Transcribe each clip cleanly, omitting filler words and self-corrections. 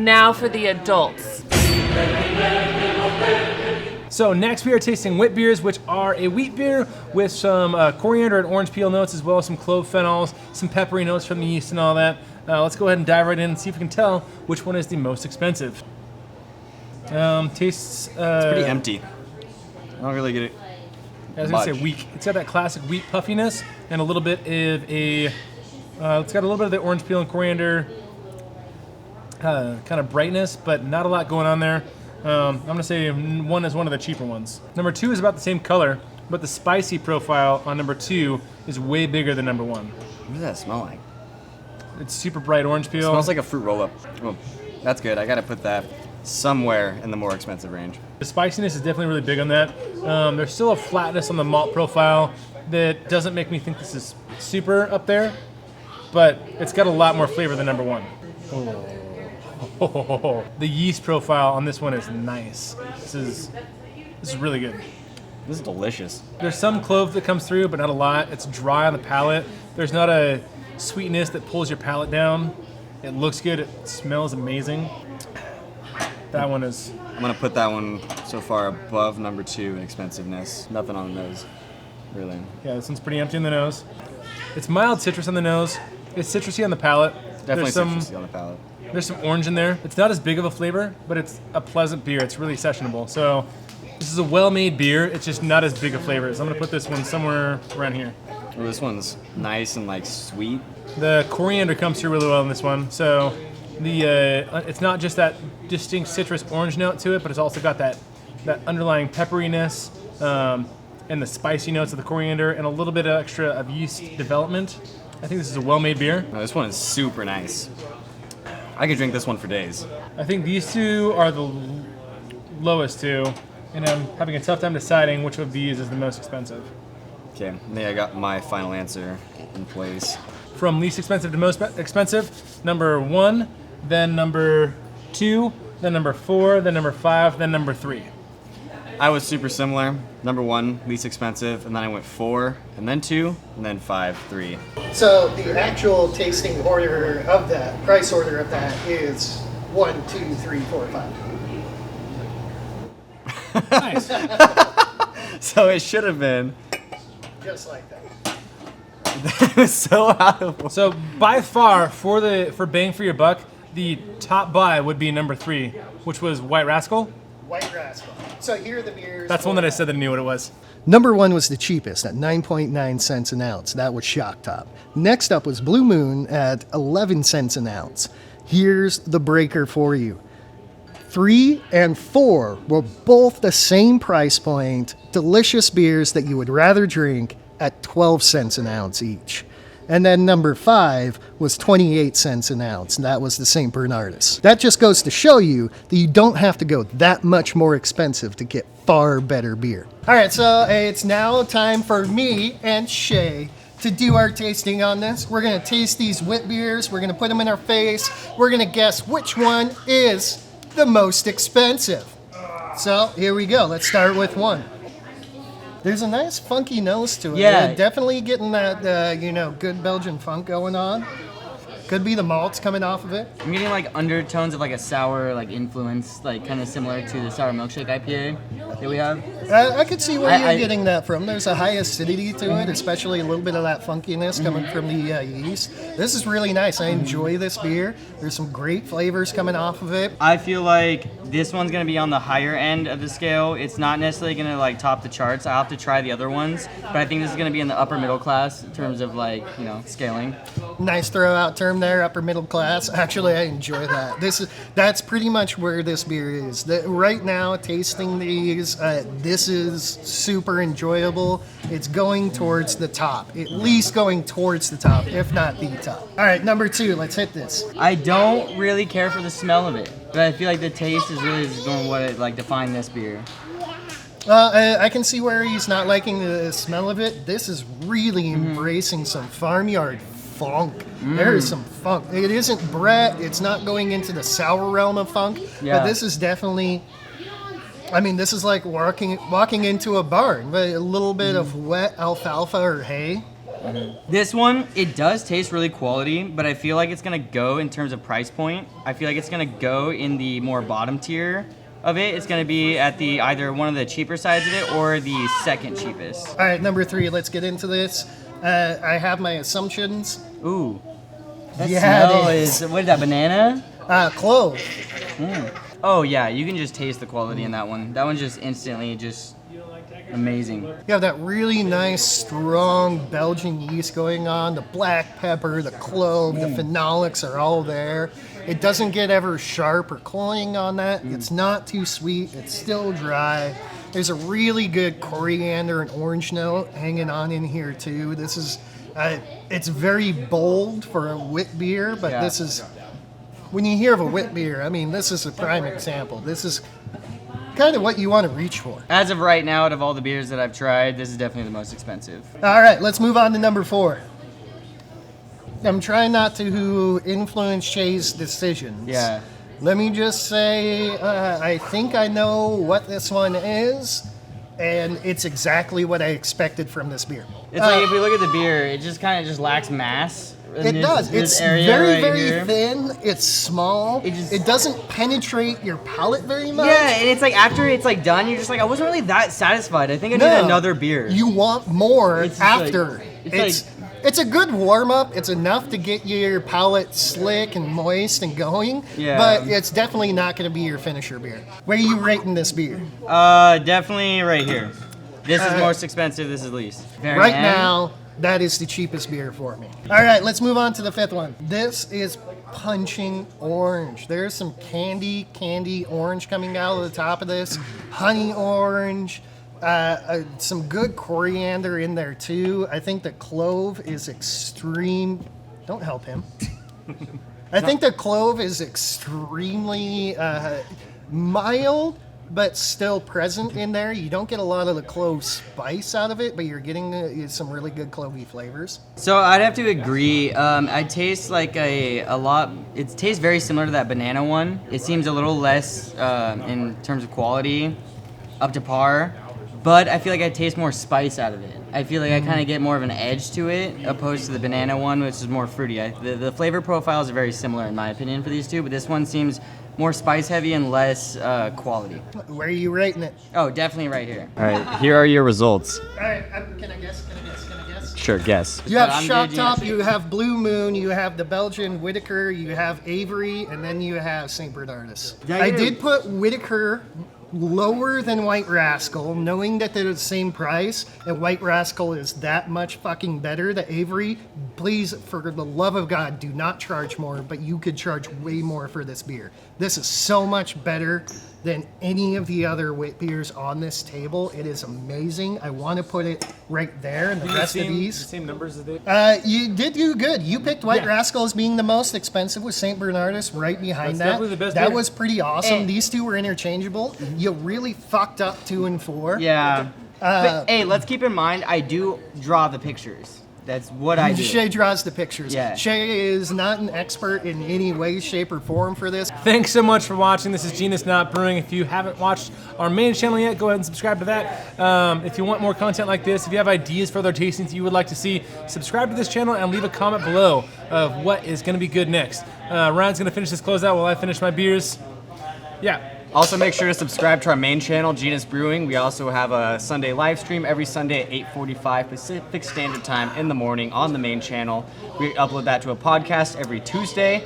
now for the adults. So next we are tasting Witbiers, which are a wheat beer with some coriander and orange peel notes, as well as some clove phenols, some peppery notes from the yeast and all that. Let's go ahead and dive right in and see if we can tell which one is the most expensive. Tastes... It's pretty empty. I don't really get it. I was going to say weak. It's got that classic wheat puffiness and a little bit of a... it's got a little bit of the orange peel and coriander kind of brightness, but not a lot going on there. I'm going to say one is one of the cheaper ones. Number 2 is about the same color, but the spicy profile on number 2 is way bigger than number 1. What does that smell like? It's super bright orange peel. It smells like a fruit roll-up. Oh, that's good. I got to put that somewhere in the more expensive range. The spiciness is definitely really big on that. There's still a flatness on the malt profile that doesn't make me think this is super up there, but it's got a lot more flavor than number 1. Oh. The yeast profile on this one is nice. This is really good. This is delicious. There's some clove that comes through, but not a lot. It's dry on the palate. There's not a sweetness that pulls your palate down. It looks good. It smells amazing. That one is... I'm going to put that one so far above number 2 in expensiveness. Nothing on the nose, really. Yeah, this one's pretty empty in the nose. It's mild citrus on the nose. It's citrusy on the palate. Definitely citrusy on the palate. There's some orange in there. It's not as big of a flavor, but it's a pleasant beer. It's really sessionable. So this is a well-made beer. It's just not as big a flavor. So I'm going to put this one somewhere around here. Oh, this one's nice and like sweet. The coriander comes through really well in this one. So it's not just that distinct citrus orange note to it, but it's also got that underlying pepperiness and the spicy notes of the coriander and a little bit of extra of yeast development. I think this is a well-made beer. Oh, this one is super nice. I could drink this one for days. I think these two are the lowest two, and I'm having a tough time deciding which of these is the most expensive. Okay, I think I got my final answer in place. From least expensive to most expensive, number 1, then number 2, then number 4, then number 5, then number 3. I was super similar. Number 1, least expensive, and then I went 4, and then 2, and then 5, 3. So the actual tasting order of that, price order of that is 1, 2, 3, 4, 5. Nice. So it should have been. Just like that. That was so out of order. So by far, for bang for your buck, the top buy would be number 3, which was White Rascal. White Rascal. So here are the beers. That's one that I said that I knew what it was. Number 1 was the cheapest at 9.9 cents an ounce. That was Shock Top. Next up was Blue Moon at 11 cents an ounce. Here's the breaker for you. 3 and 4 were both the same price point. Delicious beers that you would rather drink at 12 cents an ounce each. And then number 5 was 28 cents an ounce. And that was the St. Bernardus. That just goes to show you that you don't have to go that much more expensive to get far better beer. All right, so it's now time for me and Shay to do our tasting on this. We're gonna taste these wit beers. We're gonna put them in our face. We're gonna guess which one is the most expensive. So here we go. Let's start with 1. There's a nice funky nose to it. Yeah. Definitely getting that, good Belgian funk going on. Could be the malts coming off of it. I'm getting like undertones of like a sour like influence, like kind of similar to the sour milkshake IPA that we have. I could see where you're getting that from. There's a high acidity to it, especially a little bit of that funkiness coming from the yeast. This is really nice. I enjoy this beer. There's some great flavors coming off of it. I feel like this one's gonna be on the higher end of the scale. It's not necessarily gonna like top the charts. I'll have to try the other ones, but I think this is gonna be in the upper middle class in terms of like, scaling. Nice throw out term there, upper middle class. Actually, I enjoy that. That's pretty much where this beer is. Right now, tasting these, this is super enjoyable. It's going towards the top, at least going towards the top, if not the top. All right, number 2, let's hit this. I don't really care for the smell of it, but I feel like the taste is really just going what it like define this beer. I can see where he's not liking the smell of it. This is really embracing some farmyard funk. There is some funk. It isn't Brett. It's not going into the sour realm of funk. Yeah. But this is definitely... this is like walking into a barn, but a little bit of wet alfalfa or hay. This one, it does taste really quality, but I feel like it's gonna go in terms of price point. I feel like it's gonna go in the more bottom tier of it. It's gonna be at the either one of the cheaper sides of it or the second cheapest. All right, number 3. Let's get into this. I have my assumptions. Ooh. That Yeah, smell it is, what is that, banana? Clove. Oh yeah, you can just taste the quality in that one. That one's just instantly just amazing. You have that really nice, strong Belgian yeast going on. The black pepper, the clove, the phenolics are all there. It doesn't get ever sharp or cloying on that. It's not too sweet. It's still dry. There's a really good coriander and orange note hanging on in here too. This is, it's very bold for a wit beer, but Yeah. this is, when you hear of a wit beer, I mean, this is a prime example. This is kind of what you want to reach for. As of right now, out of all the beers that I've tried, this is definitely the most expensive. All right, let's move on to number 4. I'm trying not to influence Shay's decisions. Yeah. Let me just say, I think I know what this one is, and it's exactly what I expected from this beer. It's like if we look at the beer, it just kind of just lacks mass. It does. It's very, very thin. It's small. It doesn't penetrate your palate very much. Yeah, and it's like after it's like done, you're just like, I wasn't really that satisfied. I think I need another beer. You want more It's just like- after. it's It's a good warm up. It's enough to get your palate slick and moist and going. Yeah. But it's definitely not going to be your finisher beer. Where are you rating this beer? Definitely right here. This is most expensive. This is least. Very Right end. now, that is the cheapest beer for me. All right, let's move on to the 5th one. This is punching orange. There's some candy orange coming out of the top of this. Honey orange. Some good coriander in there too. I think the clove is extreme. Don't help him. I think the clove is extremely mild, but still present in there. You don't get a lot of the clove spice out of it, but you're getting some really good clovey flavors. So I'd have to agree. I taste like a lot. It tastes very similar to that banana one. It seems a little less in terms of quality, up to par. But I feel like I taste more spice out of it. I feel like I kind of get more of an edge to it, opposed to the banana one, which is more fruity. The flavor profiles are very similar in my opinion for these two, but this one seems more spice heavy and less quality. Where are you rating it? Oh, definitely right here. All right, here are your results. All right, can I guess? Sure, guess. You have I'm Shock good, Top, Genus. you have Blue Moon, you have the Belgian Whitaker, you have Avery, and then you have St. Bernardus. Yeah, I you- did put Whitaker lower than White Rascal, knowing that they're the same price, and White Rascal is that much fucking better. The Avery, please, for the love of God, do not charge more, but you could charge way more for this beer. This is so much better than any of the other wit beers on this table. It is amazing. I want to put it right there, and the rest of these. Same numbers as they. You did do good. You picked White Yeah. Rascal as being the most expensive, with St. Bernardus right behind That's that. definitely the best That beer. was pretty awesome. And- These two were interchangeable. You really fucked up 2 and 4. Yeah. But hey, let's keep in mind, I do draw the pictures. That's what I do. Shay draws the pictures. Yeah. Shay is not an expert in any way, shape, or form for this. Thanks so much for watching. This is Genus Not Brewing. If you haven't watched our main channel yet, go ahead and subscribe to that. If you want more content like this, if you have ideas for other tastings you would like to see, subscribe to this channel and leave a comment below of what is going to be good next. Ryan's going to finish this closeout while I finish my beers. Yeah. Also, make sure to subscribe to our main channel, Genus Brewing. We also have a Sunday live stream every Sunday at 8:45 Pacific Standard Time in the morning on the main channel. We upload that to a podcast every Tuesday.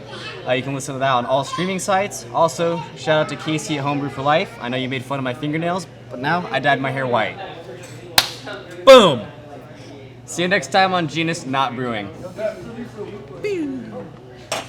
You can listen to that on all streaming sites. Also, shout out to Casey at Homebrew for Life. I know you made fun of my fingernails, but now I dyed my hair white. Boom. See you next time on Genus Not Brewing.